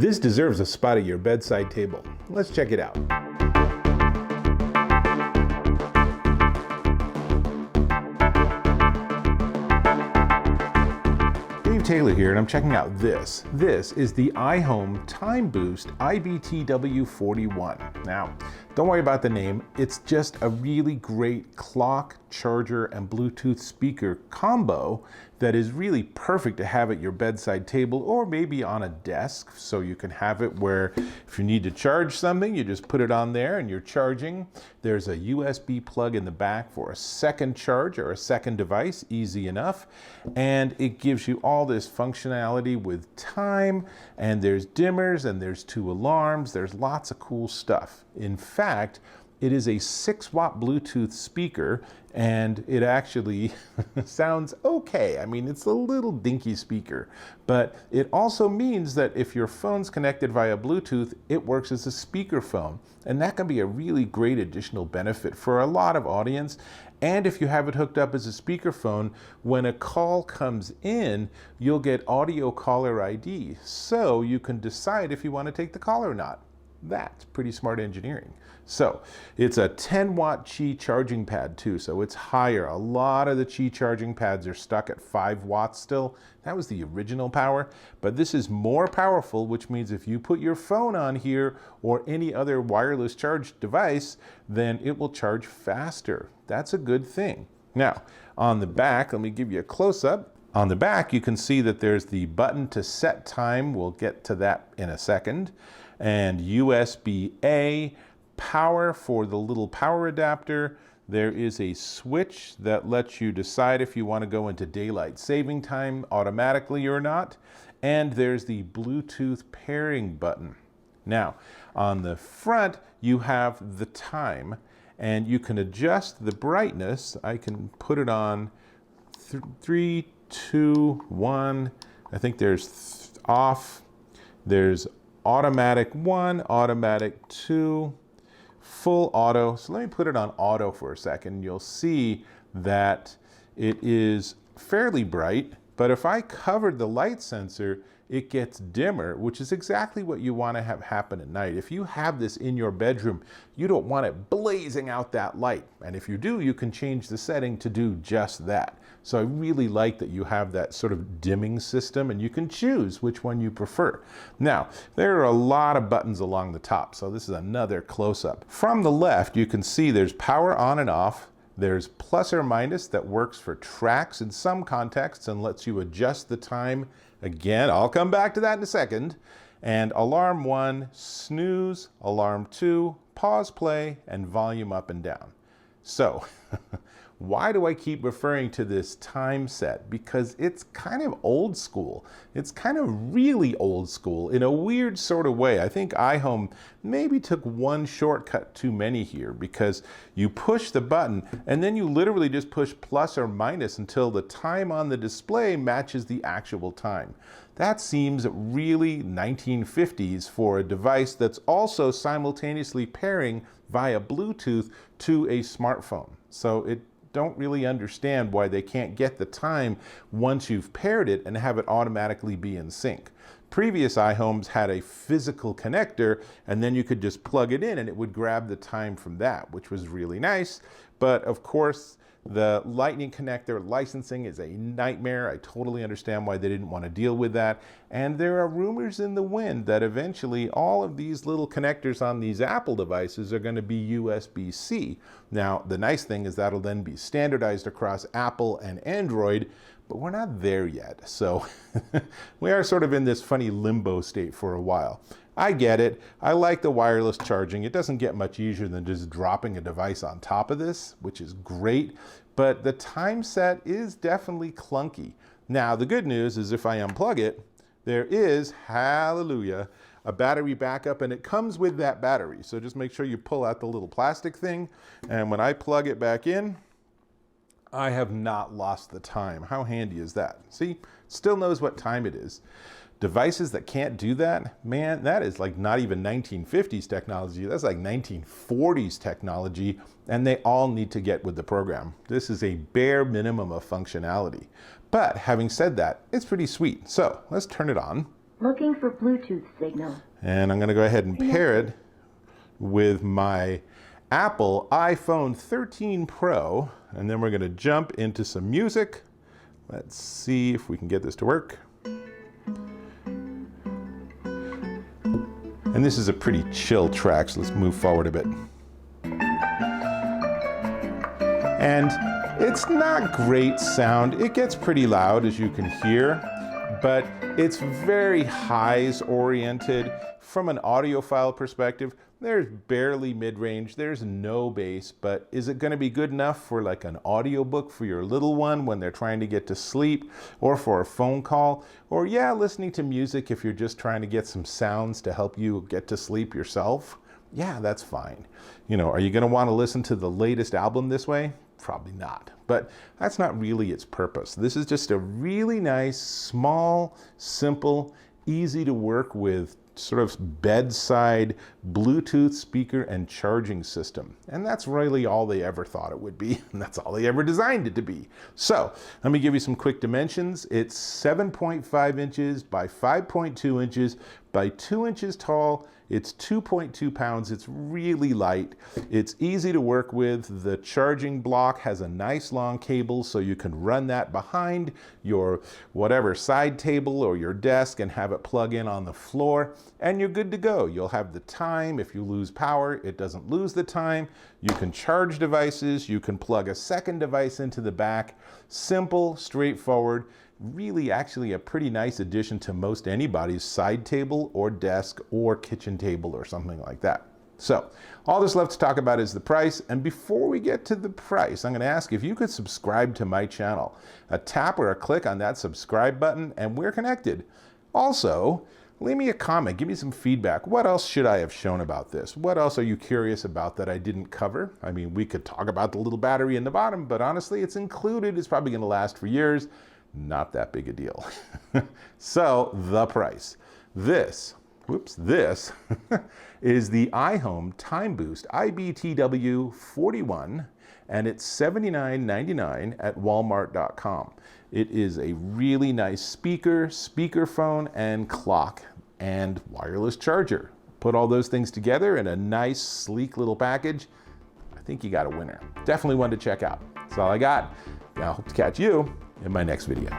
This deserves a spot at your bedside table. Let's check it out. Dave Taylor here, and I'm checking out this. This is the iHome Time Boost IBTW41. Now, don't worry about the name. It's just a really great clock, charger, and Bluetooth speaker combo that is really perfect to have at your bedside table or maybe on a desk, so you can have it where if you need to charge something, you just put it on there and you're charging. There's a USB plug in the back for a second charge or a second device, easy enough. And it gives you all this functionality with time, and there's dimmers and there's 2 alarms. There's lots of cool stuff. In fact, it is a 6-watt Bluetooth speaker, and it actually sounds okay. I mean, it's a little dinky speaker, but it also means that if your phone's connected via Bluetooth, it works as a speakerphone. And that can be a really great additional benefit for a lot of audience. And if you have it hooked up as a speakerphone, when a call comes in, you'll get audio caller ID. So you can decide if you want to take the call or not. That's pretty smart engineering. So it's a 10-watt Qi charging pad too, so it's higher. A lot of the Qi charging pads are stuck at 5 watts still. That was the original power, but this is more powerful, which means if you put your phone on here or any other wireless charge device, then it will charge faster. That's a good thing. Now, on the back, let me give you a close-up. On the back, you can see that there's the button to set time. We'll get to that in a second. And USB-A, power for the little power adapter. There is a switch that lets you decide if you want to go into daylight saving time automatically or not. And there's the Bluetooth pairing button. Now, on the front, you have the time, and you can adjust the brightness. I can put it on 3, 2, 1. I think there's off. There's automatic 1, automatic 2, full auto. So let me put it on auto for a second. You'll see that it is fairly bright, but if I covered the light sensor, it gets dimmer, which is exactly what you want to have happen at night. If you have this in your bedroom, you don't want it blazing out that light. And if you do, you can change the setting to do just that. So I really like that you have that sort of dimming system, and you can choose which one you prefer. Now, there are a lot of buttons along the top, so this is another close-up. From the left, you can see there's power on and off. There's plus or minus that works for tracks in some contexts and lets you adjust the time. Again, I'll come back to that in a second. And alarm 1, snooze, alarm 2, pause play, and volume up and down. So, why do I keep referring to this time set? Because it's kind of old school. It's kind of really old school in a weird sort of way. I think iHome maybe took one shortcut too many here, because you push the button and then you literally just push plus or minus until the time on the display matches the actual time. That seems really 1950s for a device that's also simultaneously pairing via Bluetooth to a smartphone. So it don't really understand why they can't get the time once you've paired it and have it automatically be in sync. Previous iHomes had a physical connector, and then you could just plug it in and it would grab the time from that, which was really nice. But of course, the Lightning connector licensing is a nightmare. I totally understand why they didn't want to deal with that. And there are rumors in the wind that eventually all of these little connectors on these Apple devices are going to be USB-C. Now, the nice thing is that'll then be standardized across Apple and Android, but we're not there yet. So we are sort of in this funny limbo state for a while. I get it. I like the wireless charging. It doesn't get much easier than just dropping a device on top of this, which is great, but the time set is definitely clunky. Now, the good news is if I unplug it, there is, hallelujah, a battery backup, and it comes with that battery. So just make sure you pull out the little plastic thing, and when I plug it back in, I have not lost the time. How handy is that? See, it still knows what time it is. Devices that can't do that, man, that is like not even 1950s technology. That's like 1940s technology, and they all need to get with the program. This is a bare minimum of functionality. But having said that, it's pretty sweet. So let's turn it on. Looking for Bluetooth signal. And I'm going to go ahead and pair it with my Apple iPhone 13 Pro, and then we're going to jump into some music. Let's see if we can get this to work. And this is a pretty chill track, so let's move forward a bit. And it's not great sound. It gets pretty loud, as you can hear, but it's very highs oriented. From an audiophile perspective, there's barely mid-range, there's no bass, but is it going to be good enough for like an audiobook for your little one when they're trying to get to sleep, or for a phone call, or yeah, listening to music if you're just trying to get some sounds to help you get to sleep yourself? Yeah, that's fine. You know, are you going to want to listen to the latest album this way? Probably not, but that's not really its purpose. This is just a really nice, small, simple, easy to work with sort of bedside Bluetooth speaker and charging system. And that's really all they ever thought it would be, and that's all they ever designed it to be. So let me give you some quick dimensions. It's 7.5 inches by 5.2 inches by 2 inches tall. It's 2.2 pounds. It's really light. It's easy to work with. The charging block has a nice long cable, so you can run that behind your whatever side table or your desk and have it plug in on the floor, and you're good to go. You'll have the time. If you lose power, it doesn't lose the time. You can charge devices. You can plug a second device into the back. Simple, straightforward. Really actually a pretty nice addition to most anybody's side table or desk or kitchen table or something like that. So all that's left to talk about is the price. And before we get to the price, I'm going to ask if you could subscribe to my channel. A tap or a click on that subscribe button and we're connected. Also, leave me a comment, give me some feedback. What else should I have shown about this? What else are you curious about that I didn't cover? I mean, we could talk about the little battery in the bottom, but honestly, it's included. It's probably going to last for years. Not that big a deal. So the price. This is the iHome Time Boost IBTW41, and it's $79.99 at walmart.com. It is a really nice speaker, speakerphone, and clock, and wireless charger. Put all those things together in a nice, sleek little package. I think you got a winner. Definitely one to check out. That's all I got. Now, I hope to catch you in my next video.